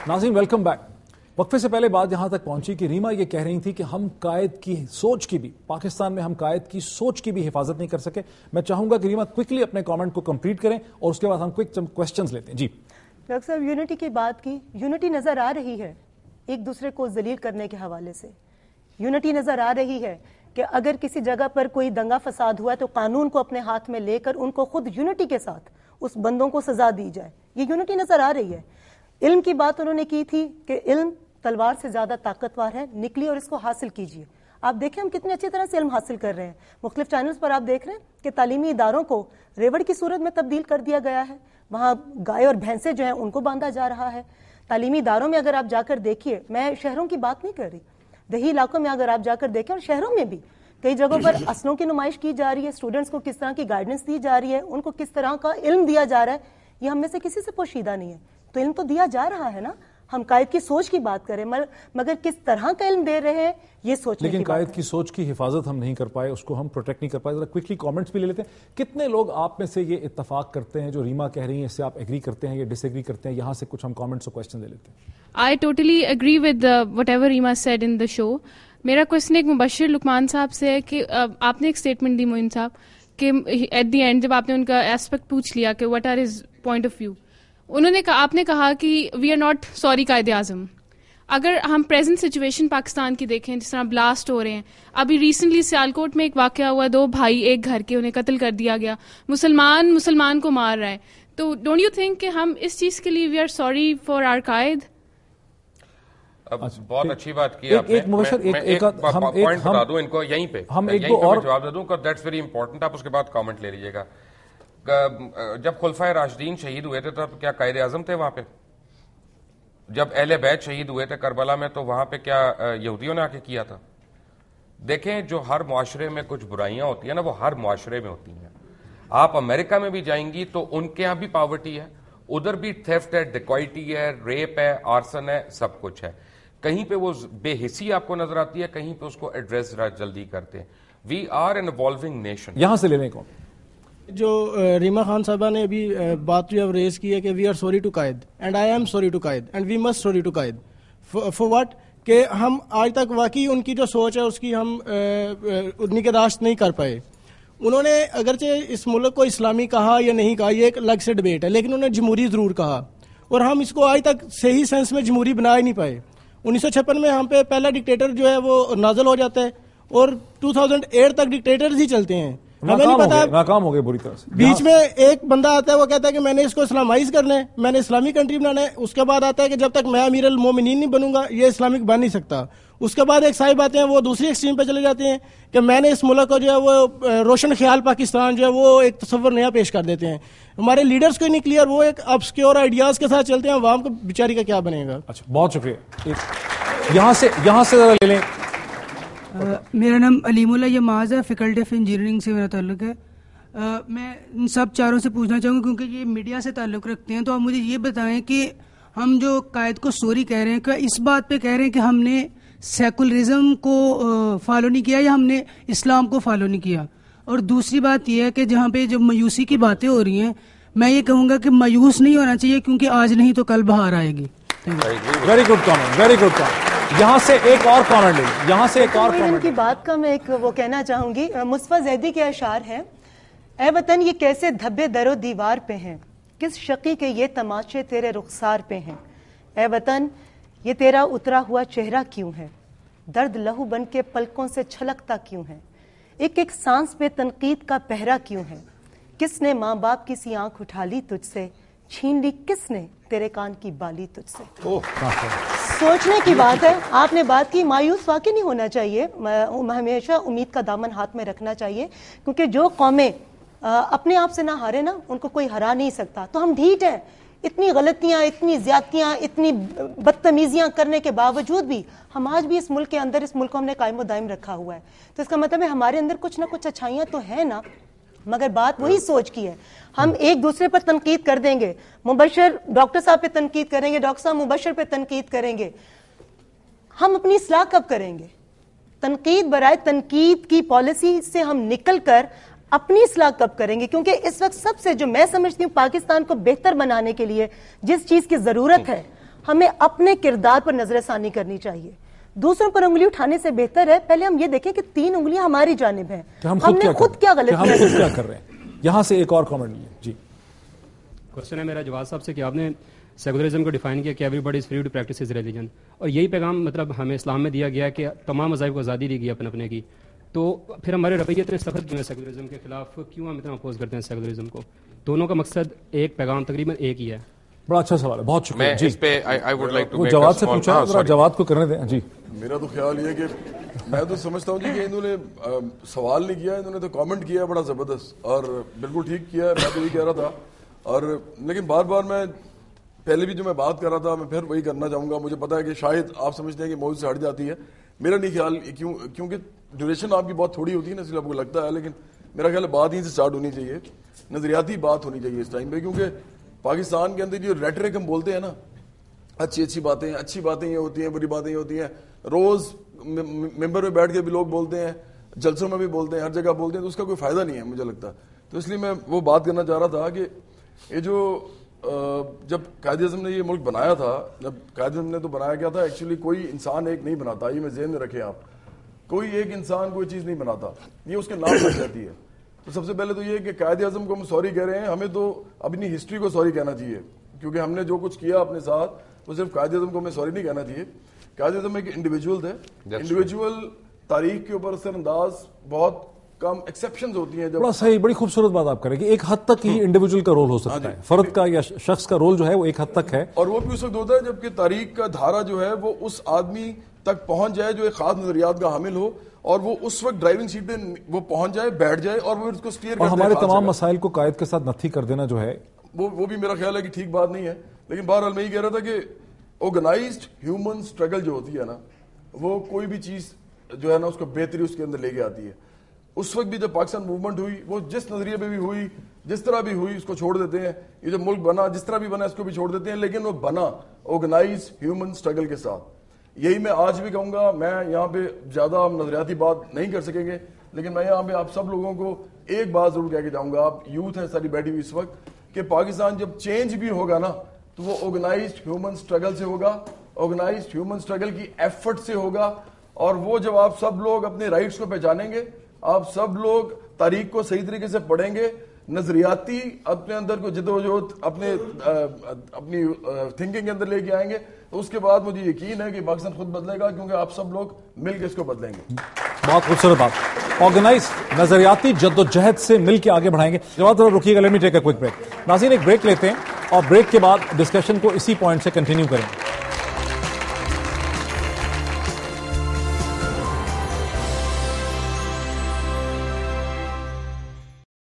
नाज़रीन welcome back. वक्फे से पहले बात यहां तक पहुंची कि रीमा ये कह रही थी कि हम कायद की सोच की भी, पाकिस्तान में हम कायद की सोच की भी हिफाजत नहीं कर सके। मैं चाहूंगा कि रीमा क्विकली अपने कमेंट को कंप्लीट करें और उसके बाद हम क्विक क्वेश्चंस लेते हैं। जी डॉक्टर साहब, यूनिटी की बात की, यूनिटी नजर आ रही है एक दूसरे को जलील करने के हवाले से। यूनिटी नजर आ रही है कि अगर किसी जगह पर कोई दंगा फसाद हुआ है तो कानून को अपने हाथ में लेकर उनको खुद यूनिटी के साथ उस बंदों को सजा दी जाए। ये यूनिटी नजर आ रही है। इल्म की बात उन्होंने की थी कि इल्म तलवार से ज्यादा ताकतवर है, निकली और इसको हासिल कीजिए। आप देखें हम कितने अच्छी तरह से इल्म हासिल कर रहे हैं। मुख्तलिफ चैनल्स पर आप देख रहे हैं कि तालीमी इदारों को रेवड़ की सूरत में तब्दील कर दिया गया है। वहाँ गाय और भैंसे जो हैं उनको बांधा जा रहा है। तालीमी इदारों में अगर आप जाकर देखिए, मैं शहरों की बात नहीं कर रही, देही इलाकों में अगर आप जाकर देखें और शहरों में भी कई जगहों पर असलों की नुमाइश की जा रही है। स्टूडेंट्स को किस तरह की गाइडेंस दी जा रही है, उनको किस तरह का इल्म दिया जा रहा है, ये हम में से किसी से पोशीदा नहीं है। तो इल्म तो दिया जा रहा है ना। हम कायद की सोच की बात करें मगर किस तरह का इल्म दे रहे हैं ये सोचने लेकिन की बात कायद की सोच की हिफाजत हम नहीं कर पाए, उसको हम प्रोटेक्ट नहीं कर पाए। जरा क्विकली कमेंट्स भी ले लेते हैं। कितने लोग आप में से ये इत्तफाक करते हैं जो रीमा कह रही हैं, इससे आप एग्री करते हैं या डिसएग्री करते हैं? यहाँ से कुछ हम कमेंट्स और क्वेश्चन ले लेते हैं। I totally agree with whatever Reema said in the show. मेरा क्वेश्चन एक मुबशिर लुकमान साहब से है कि आपने एक स्टेटमेंट दी मोइन साहब कि एट द एंड जब आपने उनका एस्पेक्ट पूछ लिया कि what are his point of view, उन्होंने कहा, आपने कहा कि वी आर नॉट सॉरी कायदे आज़म। अगर हम प्रेजेंट सिचुएशन पाकिस्तान की देखें, जिस तरह ब्लास्ट हो रहे हैं, अभी रिसेंटली सियालकोट में एक वाकया हुआ, 2 भाई एक घर के, उन्हें कत्ल कर दिया गया, मुसलमान को मार रहा है। तो डोंट यू थिंक कि हम इस चीज़ के लिए we are sorry for our कायद? बहुत अच्छी बात की आपने। एक पॉइंट बता दूं इनको यहीं पे, हम एक दो और जवाब दे दूं, दैट्स वेरी इंपॉर्टेंट। आप उसके बाद कमेंट ले लीजिएगा। जब खुलफाए राशिदीन शहीद हुए थे तो क्या कायदे आजम थे वहां पे? जब अहले बैत शहीद हुए थे करबला में तो वहां पे क्या यहूदियों ने आके किया था? देखें, जो हर मुआशरे में कुछ बुराइयां होती है ना, वो हर मुआशरे में होती हैं। आप अमेरिका में भी जाएंगी तो उनके यहाँ भी पॉवर्टी है, उधर भी थेफ्ट है, डिकॉइटी है, रेप है, आर्सन है, सब कुछ है। कहीं पे वो बेहिसी आपको नजर आती है, कहीं पे उसको एड्रेस जल्दी करते हैं। We are an evolving nation. यहां से लेने को जो रीमा खान साहबा ने अभी बात जो रेज की है कि we are sorry to Quaid and I am sorry to Quaid and we must sorry to Quaid for what, कि हम आज तक वाकई उनकी जो सोच है उसकी हम निगहदाश्त नहीं कर पाए। उन्होंने अगरचे इस मुल्क को इस्लामी कहा या नहीं कहा, ये एक अलग से डिबेट है, लेकिन उन्होंने जमहूरी जरूर कहा और हम इसको आज तक सही सेंस में जमहूरी बना ही नहीं पाए। 1956 में हम पे पहला डिक्टेटर जो है वो नाजल हो जाता है और 2008 तक डिक्टेटर्स ही चलते हैं। हमें नहीं पता, नाकाम हो गए बुरी तरह से। बीच में एक बंदा आता है, वो कहता है कि मैंने इसको इस्लामाइज करना है, मैंने इस्लामी कंट्री बनाना है। उसके बाद आता है कि जब तक मैं अमीर अल मोमिनीन नहीं बनूंगा ये इस्लामिक बन नहीं सकता। उसके बाद एक साहिब आते हैं, वो दूसरी एक्सट्रीम पे चले जाते हैं कि मैंने इस मुल्क को जो है वो रोशन ख्याल पाकिस्तान जो है वो एक तस्वर नया पेश कर देते हैं। हमारे लीडर्स को नहीं क्लियर, वो एक ऑब्सक्योर आइडियाज के साथ चलते हैं, अवाम को बेचारी का क्या बनेगा। अच्छा, बहुत शुक्रिया। यहाँ से जरा ले लें। मेरा नाम अलीमुल्ला यमाज है, फैकल्टी ऑफ इंजीनियरिंग से मेरा ताल्लुक है। मैं इन सब चारों से पूछना चाहूँगा क्योंकि ये मीडिया से ताल्लुक़ रखते हैं, तो आप मुझे ये बताएं कि हम जो कायद को सॉरी कह रहे हैं, क्या इस बात पे कह रहे हैं कि हमने सेकुलरिज्म को फॉलो नहीं किया या हमने इस्लाम को फॉलो नहीं किया? और दूसरी बात यह है कि जहाँ पे जब मायूसी की बातें हो रही हैं, मैं ये कहूँगा कि मायूस नहीं होना चाहिए क्योंकि आज नहीं तो कल बहार आएगी। Very good comment, very good comment. यहाँ से एक और कमेंट ले, यहाँ से एक और कमेंट की बात का मैं एक वो कहना चाहूंगी। मुस्तफा जैदी के अशार हैं, ऐ वतन ये कैसे धब्बे दरो दीवार पे हैं, किस शकी के ये तमाचे तेरे रुखसार पे हैं। ऐ वतन ये तेरा उतरा हुआ चेहरा क्यों है, दर्द लहू बन के पलकों से छलकता क्यों है, एक एक सांस पे तनकीद का पहरा क्यों है, किसने माँ बाप की सी आंख उठा ली तुझसे, छीन ली किसने तेरे कान की बाली तुझसे। सोचने की बात है। आपने बात की, मायूस वाकई नहीं होना चाहिए, हमेशा उम्मीद का दामन हाथ में रखना चाहिए क्योंकि जो कौमें अपने आप से ना हारे ना, उनको कोई हरा नहीं सकता। तो हम ढीठ हैं, इतनी गलतियां, इतनी ज्यादतियां, इतनी बदतमीजियां करने के बावजूद भी हम आज भी इस मुल्क के अंदर, इस मुल्क को हमने कायम दायम रखा हुआ है। तो इसका मतलब है हमारे अंदर कुछ ना कुछ अच्छाइयां तो है ना, मगर बात वही सोच की है। हम एक दूसरे पर तनकीद कर देंगे, मुबशर डॉक्टर साहब पे तनकीद करेंगे, डॉक्टर साहब मुबशर पे तनकीद करेंगे, हम अपनी इस्लाह कब करेंगे? तनकीद बराए तनकीद की पॉलिसी से हम निकल कर अपनी इस्लाह कब करेंगे? क्योंकि इस वक्त सबसे जो मैं समझती हूँ पाकिस्तान को बेहतर बनाने के लिए जिस चीज की जरूरत है ہمیں اپنے کردار پر نظر ثانی کرنی چاہیے. دوسروں پر انگلی اٹھانے سے بہتر ہے پہلے ہم یہ دیکھیں کہ 3 انگلیاں ہماری جانب ہیں, ہم نے خود کیا غلط ہم خود کیا کر رہے ہیں. یہاں سے ایک اور کامنٹ لیے. جی کوشچن ہے میرا جواد صاحب سے کہ آپ نے سیکولرزم کو ڈیفائن کیا کہ everybody is free to practise his religion, اور یہی پیغام مطلب ہمیں اسلام میں دیا گیا کہ تمام مذاہب کو آزادی دی گئی اپنے اپنے کی, تو پھر ہمارے رویے اتنے سخت کیوں ہیں سیکولرزم کے خلاف, کیوں ہم اتنا اپوز کرتے ہیں سیکولرزم کو؟ دونوں کا مقصد ایک پیغام تقریباً ایک ہی ہے. بڑا اچھا سوال ہے, بہت شکریہ. میں اس پہ وہ جواد سے پوچھا, ذرا جواد کو کرنے دیں. جی میرا تو خیال یہ کہ میں تو سمجھتا ہوں جی کہ انہوں نے سوال نہیں کیا, انہوں نے تو کامنٹ کیا بڑا زبردست, اور بالکل ٹھیک کیا. میں تو یہ کہہ رہا تھا, اور لیکن بار بار میں پہلے بھی جو میں بات کر رہا تھا میں پھر وہی کرنا چاہوں گا. مجھے پتا ہے کہ شاید آپ سمجھتے ہیں کہ موضوع سے ہٹ جاتی ہے, میرا نہیں خیال, کیونکہ ڈیوریشن آپ کی بہت تھوڑی ہوتی ہے نا, اس لیے آپ کو لگتا ہے, لیکن میرا خیال ہے بات ہی سے اسٹارٹ ہونی چاہیے, نظریاتی بات ہونی چاہیے اس ٹائم پہ. کیونکہ پاکستان کے اندر جو ریٹرک ہم بولتے ہیں نا, اچھی باتیں یہ ہوتی ہیں, بری باتیں یہ ہوتی ہیں, روز ممبر میں بیٹھ کے بھی لوگ بولتے ہیں, جلسوں میں بھی بولتے ہیں, ہر جگہ بولتے ہیں, تو اس کا کوئی فائدہ نہیں ہے مجھے لگتا. تو اس لیے میں وہ بات کرنا چاہ رہا تھا کہ یہ جو جب قائد اعظم نے یہ ملک بنایا تھا, جب قائد اعظم نے تو بنایا کیا تھا, ایکچولی کوئی انسان ایک نہیں بناتا, یہ میں ذہن میں رکھیں آپ, کوئی ایک انسان کوئی چیز نہیں بناتا, یہ اس کے نام لگ جاتی ہے. تو سب سے پہلے تو یہ کہ قائد اعظم کو ہم سوری کہہ رہے ہیں, ہمیں تو اپنی ہسٹری کو سوری کہنا چاہیے, کیونکہ ہم نے جو کچھ کیا اپنے ساتھ وہ صرف قائد اعظم کو ہمیں سوری نہیں کہنا چاہیے. قائد اعظم ایک انڈیویجول تھے, انڈیویجول تاریخ کے اوپر اثر انداز بہت کم ایکسیپشنز ہوتی ہیں. بڑا صحیح, بڑی خوبصورت بات آپ کریں کہ ایک حد تک ہی انڈیویجول کا رول ہو سکتا ہے, فرد کا یا شخص کا رول جو ہے وہ ایک حد تک ہے, اور وہ بھی اس وقت ہوتا ہے جبکہ تاریخ کا دھارا جو ہے وہ اس آدمی تک پہنچ جائے جو ایک خاص نظریات کا حامل ہو, اور وہ اس وقت ڈرائیونگ سیٹ پہ وہ پہنچ جائے, بیٹھ جائے, اور وہ اس کو سٹیئر اور ہمارے تمام مسائل کو قائد کے ساتھ نتھی کر دینا جو ہے وہ بھی میرا خیال ہے کہ ٹھیک بات نہیں ہے. لیکن بہرحال میں یہ کہہ رہا تھا کہ آرگنائزڈ ہیومن اسٹرگل جو ہوتی ہے نا, وہ کوئی بھی چیز جو ہے نا اس کو بہتری اس کے اندر لے کے آتی ہے. اس وقت بھی جب پاکستان موومنٹ ہوئی, وہ جس نظریے پہ بھی ہوئی, جس طرح بھی ہوئی, اس کو چھوڑ دیتے ہیں. یہ جو ملک بنا جس طرح بھی بنا اس کو بھی چھوڑ دیتے ہیں, لیکن وہ بنا آرگنائز ہیومن اسٹرگل کے ساتھ. یہی میں آج بھی کہوں گا. میں یہاں پہ زیادہ ہم نظریاتی بات نہیں کر سکیں گے, لیکن میں یہاں پہ آپ سب لوگوں کو ایک بات ضرور کہہ کے جاؤں گا. آپ یوتھ ہے ساری بیٹھی ہوئی اس وقت, کہ پاکستان جب چینج بھی ہوگا نا تو وہ آرگنائزڈ ہیومن اسٹرگل سے ہوگا, آرگنائزڈ ہیومن اسٹرگل کی ایفرٹ سے ہوگا. اور وہ جب آپ سب لوگ اپنے رائٹس کو پہچانیں گے, آپ سب لوگ تاریخ کو صحیح طریقے سے پڑھیں گے, نظریاتی اپنے اندر کو جدوجہد اپنی تھنکنگ کے اندر لے کے آئیں گے, تو اس کے بعد مجھے یقین ہے کہ پاکستان خود بدلے گا, کیونکہ آپ سب لوگ مل کے اس کو بدلیں گے. بہت خوبصورت بات. آرگنائز نظریاتی جدوجہد سے مل کے آگے بڑھائیں گے. جواب ذرا رکیے گا, let me take a quick break. ناظرین ایک بریک لیتے ہیں اور بریک کے بعد ڈسکشن کو اسی پوائنٹ سے کنٹینیو کریں گے.